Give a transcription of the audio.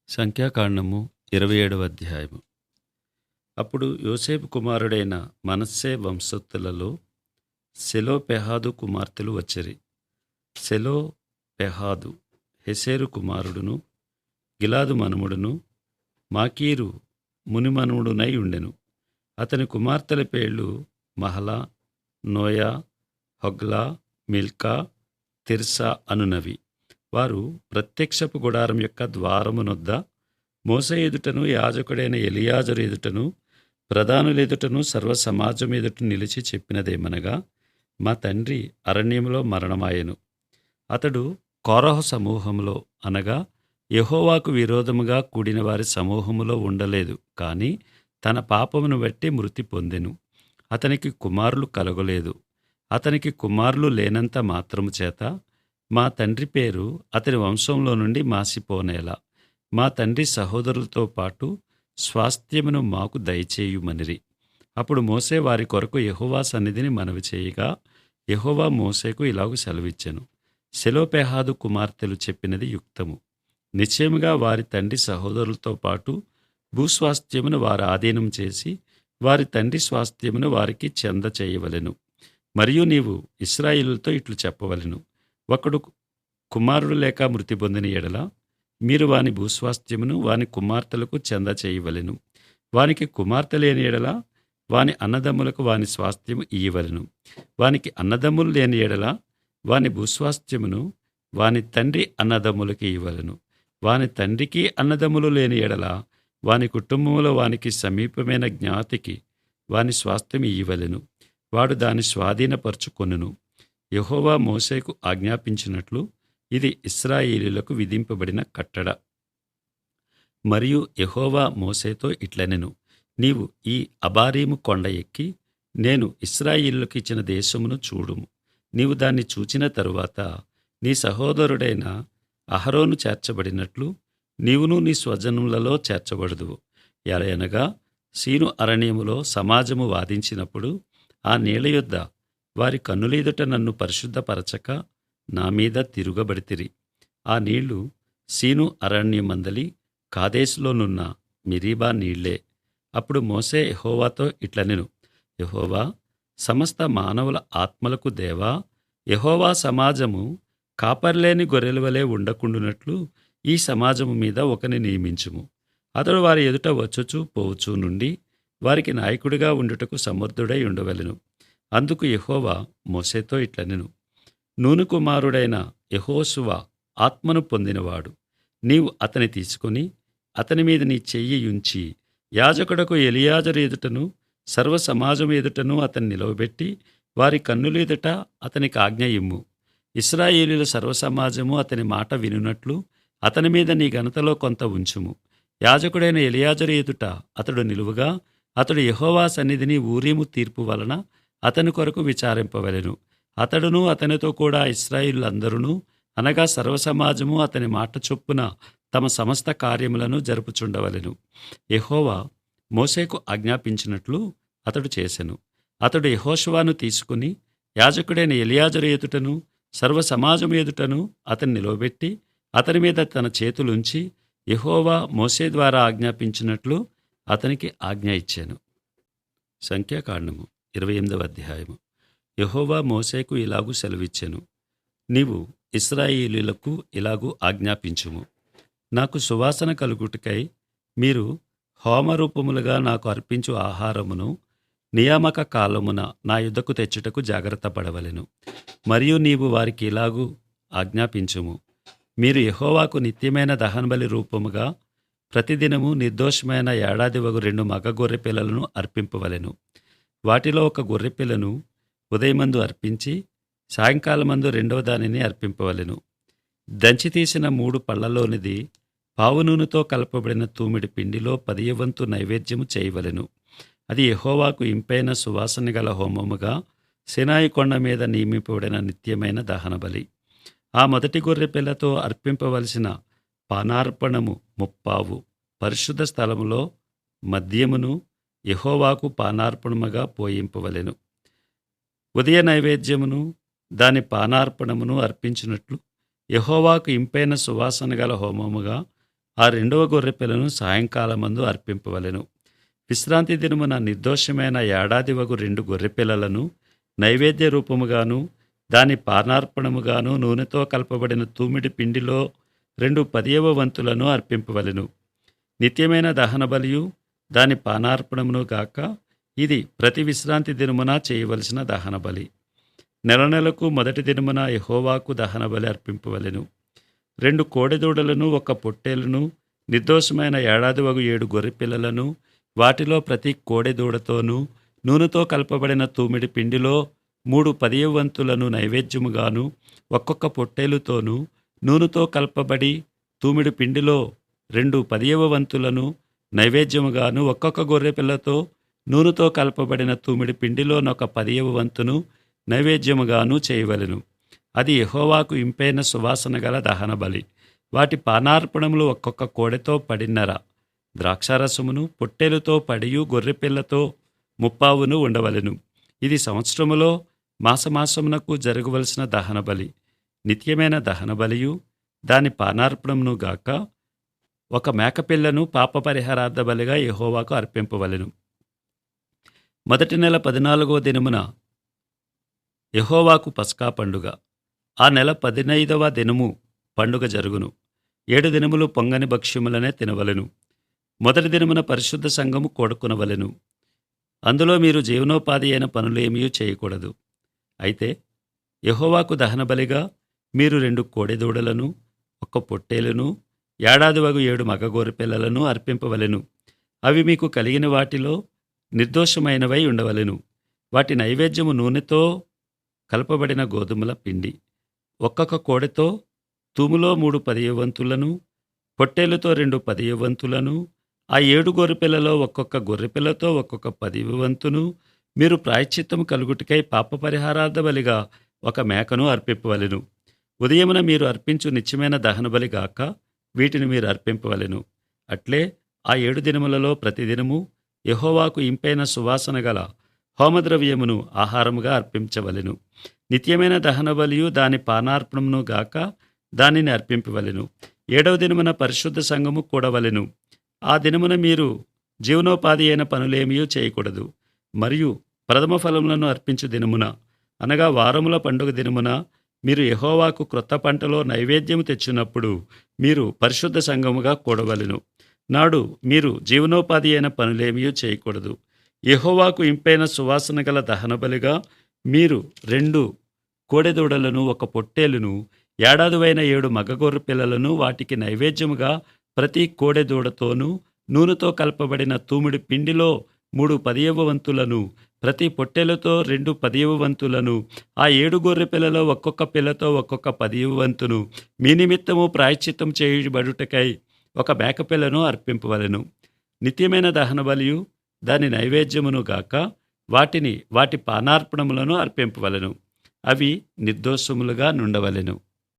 సంఖ్యాకాండము 27వ అధ్యాయము. అప్పుడు యోసేపు కుమారుడైన మనష్షే వంశస్థులలో సెలోపెహాదు కుమార్తెలు వచ్చిరి. సెలోపెహాదు హెసెరు కుమారుడును గిలాదు మనుమడును మాకీరు మునిమనుమడునై ఉండెను. అతని కుమార్తెల పేర్లు Mahlah, Noah, Hoglah, Milcah, Tirzah అనునవి. వారు ప్రత్యక్షపు గుడారం యొక్క ద్వారమునొద్ద మోసే ఎదుటను యాజకుడైన ఎలియాజరు ఎదుటను ప్రధానులెదుటను సర్వ సమాజం ఎదుట నిలిచి చెప్పినదేమనగా, మా తండ్రి అరణ్యములో మరణమాయెను. అతడు కోరహు సమూహములో అనగా యెహోవాకు విరోధముగా కూడిన వారి సమూహములో ఉండలేదు, కాని తన పాపమును బట్టి మృతి పొందెను. అతనికి కుమారులు కలగలేదు. అతనికి కుమారులు లేనంత మాత్రము చేత మా తండ్రి పేరు అతని వంశంలో నుండి మాసిపోనేలా మా తండ్రి సహోదరులతో పాటు స్వాస్థ్యమును మాకు దయచేయుమనిరి. అప్పుడు మోసే వారి కొరకు యెహోవా సన్నిధిని మనవి చేయగా, యెహోవా మోసేకు ఇలాగు సెలవిచ్చెను. సెలోపెహాదు కుమార్తెలు చెప్పినది యుక్తము. నిశ్చయముగా వారి తండ్రి సహోదరులతో పాటు భూస్వాస్థ్యమును వారు ఆధీనం చేసి వారి తండ్రి స్వాస్థ్యమును వారికి చెంద చేయవలెను. మరియు నీవు ఇశ్రాయేలుతో ఇట్లు చెప్పవలెను, ఒకడు కుమారుడు లేక మృతి పొందిన ఎడల మీరు వాని భూస్వాస్థ్యమును వాని కుమార్తెలకు చెంద చేయవలెను. వానికి కుమార్తె లేని ఎడల వాని అన్నదమ్ములకు వాని స్వాస్థ్యము ఇయ్యవలెను. వానికి అన్నదమ్ములు లేని ఎడల వాని భూస్వాస్థ్యమును వాని తండ్రి అన్నదమ్ములకు ఇయ్యవలెను. వాని తండ్రికి అన్నదమ్ములు లేని ఎడల వాని కుటుంబంలో వానికి సమీపమైన జ్ఞాతికి వాని స్వాస్థ్యం ఇయ్యవలెను. వాడు దాని స్వాధీనపరచుకొనును. యెహోవా మోసేకు ఆజ్ఞాపించినట్లు ఇది ఇశ్రాయేలీయులకు విధింపబడిన కట్టడ. మరియు యెహోవా మోసేతో ఇట్లనెను, నీవు ఈ అబారీము కొండ ఎక్కి నేను ఇశ్రాయేలీయులకు ఇచ్చిన దేశమును చూడుము. నీవు దాన్ని చూచిన తరువాత నీ సహోదరుడైన అహరోను చేర్చబడినట్లు నీవును నీ స్వజనులలో చేర్చబడుదువు. ఎలయనగా సీను అరణ్యములో సమాజము వాదించినప్పుడు ఆ నీళ్ల యొద్ద వారి కన్నులెదుట నన్ను పరిశుద్ధపరచక నా మీద తిరుగబడితిరి. ఆ నీళ్లు సీను అరణ్యమందలి కాదేశులోనున్న మిరీబా నీళ్లే. అప్పుడు మోసే యెహోవాతో ఇట్లనెను, యెహోవా సమస్త మానవుల ఆత్మలకు దేవా, యెహోవా సమాజము కాపరిలేని గొర్రెల వలె ఉండకుండునట్లు ఈ సమాజము మీద ఒకని నియమించుము. అతడు వారి ఎదుట వచ్చుచూ పోవుచూ నుండి వారికి నాయకుడిగా ఉండుటకు సమర్థుడై ఉండవలెను. అందుకు యెహోవా మోసేతో ఇట్లనెను, నూను కుమారుడైన యెహోషువ ఆత్మను పొందినవాడు. నీవు అతని తీసుకుని అతని మీద నీ చెయ్యి ఉంచి యాజకుడకు ఎలియాజరు ఎదుటను సర్వ సమాజం ఎదుటను అతన్ని నిలవబెట్టి వారి కన్నుల ఎదుట అతనికి ఆజ్ఞ ఇమ్ము. ఇశ్రాయేలీయుల సర్వసమాజము అతని మాట వినునట్లు అతని మీద నీ ఘనతలో కొంత ఉంచుము. యాజకుడైన ఎలియాజరు ఎదుట అతడు నిలువగా అతడు యెహోవా సన్నిధిని ఊరీము తీర్పు వలన అతని కొరకు విచారింపవలెను. అతడును అతనితో కూడా ఇశ్రాయేలులందరూ అనగా సర్వసమాజము అతని మాట చొప్పున తమ సమస్త కార్యములను జరుపుచుండవలెను. యెహోవా మోసేకు ఆజ్ఞాపించినట్లు అతడు చేసెను. అతడు యెహోషువను తీసుకుని యాజకుడైన ఎలియాజరు ఎదుటను సర్వ సమాజము ఎదుటను అతన్ని నిలవబెట్టి అతని మీద తన చేతులుంచి యెహోవా మోసే ద్వారా ఆజ్ఞాపించినట్లు అతనికి ఆజ్ఞ ఇచ్చాను. సంఖ్యాకాండము 28వ అధ్యాయము. యెహోవా మోసేకు ఇలాగు సెలవిచ్చెను, నీవు ఇశ్రాయేలీయులకు ఇలాగు ఆజ్ఞాపించుము, నాకు సువాసన కలుగుటకై మీరు హోమరూపములుగా నాకు అర్పించు ఆహారమును నియామక కాలమున నా యుద్ధకు తెచ్చుటకు జాగ్రత్త పడవలెను. మరియు నీవు వారికి ఇలాగు ఆజ్ఞాపించుము, మీరు యెహోవాకు నిత్యమైన దహనబలి రూపముగా ప్రతిదినము నిర్దోషమైన ఏడాదివగు 2 మగ గొర్రె పిల్లలను అర్పింపవలెను. వాటిలో ఒక గొర్రెపిల్లను ఉదయమందు అర్పించి సాయంకాలమందు రెండవ దానిని అర్పింపవలెను. దంచి తీసిన 3 పళ్లలోనిది పావు నూనెతో కలపబడిన తూమిడి పిండిలో 10వ వంతు నైవేద్యము చేయవలెను. అది యెహోవాకు ఇంపైన సువాసన గల హోమముగా సీనాయి కొండ మీద నియమింపబడిన నిత్యమైన దహనబలి. ఆ మొదటి గొర్రె పిల్లతో అర్పింపవలసిన పానార్పణము 30 పరిశుద్ధ స్థలములో మద్యమును యెహోవాకు పానార్పణముగా పోయింపవలెను. ఉదయ నైవేద్యమును దాని పానార్పణమును అర్పించినట్లు యెహోవాకు ఇంపైన సువాసన గల హోమముగా ఆ రెండవ గొర్రెపిల్లను సాయంకాలమందు అర్పింపవలెను. విశ్రాంతి దినమున నిర్దోషమైన ఏడాదివగు 2 గొర్రెపిల్లలను నైవేద్య రూపముగాను దాని పానార్పణముగాను నూనెతో కలపబడిన తూమిడి పిండిలో 2/10 వంతులను అర్పింపవలెను. నిత్యమైన దహనబలియు దాని పానార్పణమును గాక ఇది ప్రతి విశ్రాంతి దినమున చేయవలసిన దహనబలి. నెలకు మొదటి దినమున యెహోవాకు దహనబలి అర్పింపవలెను. 2 కోడెదూడలను 1 పొట్టేలును నిర్దోషమైన ఏడాదివగు 7 గొర్రెపిల్లలను వాటిలో ప్రతి కోడెదూడతోనూ నూనెతో కలపబడిన తూమిడి పిండిలో 3/10 వంతులను నైవేద్యముగాను ఒక్కొక్క పొట్టేలుతోనూ నూనెతో కలపబడి తూమిడి పిండిలో 2/10 వంతులను నైవేద్యముగాను ఒక్కొక్క గొర్రెపిల్లతో నూనెతో కలపబడిన తూమిడి పిండిలోనొక 10 వంతును నైవేద్యముగాను చేయవలెను. అది యెహోవాకు ఇంపైన సువాసన గల దహనబలి. వాటి పానార్పణములు ఒక్కొక్క కోడెతో 10:30 ద్రాక్షారసమును పొట్టేలుతో 10 గొర్రెపిల్లతో 30 ఉండవలెను. ఇది సంవత్సరములో మాసమాసమునకు జరగవలసిన దహనబలి. నిత్యమైన దహనబలియు దాని పానార్పణమును గాక 1 మేకపిల్లను పాపపరిహారార్థ బలిగా యెహోవాకు అర్పింపవలెను. మొదటి నెల 14వ దినమున యెహోవాకు పస్కా పండుగ. ఆ నెల 15వ దినము పండుగ జరుగును. 7 దినములు పొంగని భక్ష్యములనే తినవలెను. మొదటి దినమున పరిశుద్ధ సంఘము కూడుకొనవలెను. అందులో మీరు జీవనోపాధి అయిన పనులేమీ చేయకూడదు. అయితే యెహోవాకు దహనబలిగా మీరు 2 కోడెదూడలను 1 పొట్టేలును ఏడాదివగు 7 మగ గొర్రెపిల్లలను అర్పింపవలెను. అవి మీకు కలిగిన వాటిలో నిర్దోషమైనవై ఉండవలెను. వాటి నైవేద్యము నూనెతో కలపబడిన గోధుమల పిండి. ఒక్కొక్క కోడెతో తూములో 3/10 వంతులను పొట్టేలుతో 2/10 వంతులను ఆ 7 గొర్రెపిల్లలో ఒక్కొక్క గొర్రెపిల్లతో ఒక్కొక్క 10 వంతును మీరు ప్రాయశ్చిత్తము కలుగుటికై పాపపరిహారార్థ బలిగా 1 మేకను అర్పింపవలెను. ఉదయమున మీరు అర్పించు నిత్యమైన దహనబలి గాక వీటిని మీరు అర్పింపవలెను. అట్లే ఆ 7 దినములలో ప్రతిదినము యెహోవాకు ఇంపైన సువాసన గల హోమద్రవ్యమును ఆహారముగా అర్పించవలెను. నిత్యమైన దహనబలియు దాని పానార్పణమును గాక దానిని అర్పింపవలెను. 7వ దినమున పరిశుద్ధ సంఘము కూడవలెను. ఆ దినమున మీరు జీవనోపాధి అయిన పనులేమీ చేయకూడదు. మరియు ప్రథమ ఫలములను అర్పించు దినమున అనగా వారముల పండుగ దినమున మీరు యెహోవాకు క్రొత్త పంటలో నైవేద్యము తెచ్చినప్పుడు మీరు పరిశుద్ధ సంఘముగా కూడవలెను. నాడు మీరు జీవనోపాధి అయిన పనులేమీ చేయకూడదు. యెహోవాకు ఇంపైన సువాసన గల దహనబలిగా మీరు 2 కోడెదూడలను 1 పొట్టేలును ఏడాదివైన 7 మగ గొర్రె పిల్లలను వాటికి నైవేద్యముగా ప్రతి కోడెదూడతోనూ నూనెతో కలపబడిన తూమిడి పిండిలో 3/10 వంతులను ప్రతి పొట్టేలతో 2/10 వంతులను ఆ 7 గొర్రె పిల్లలో ఒక్కొక్క పిల్లతో ఒక్కొక్క 10 వంతును మీ నిమిత్తము ప్రాయశ్చిత్తం చేయబడుటకై 1 మేకపిల్లను అర్పింపవలెను. నిత్యమైన దహనబలియు దాని నైవేద్యమును గాక వాటి పానార్పణములను అర్పింపవలెను. అవి నిర్దోషములుగా నుండవలెను.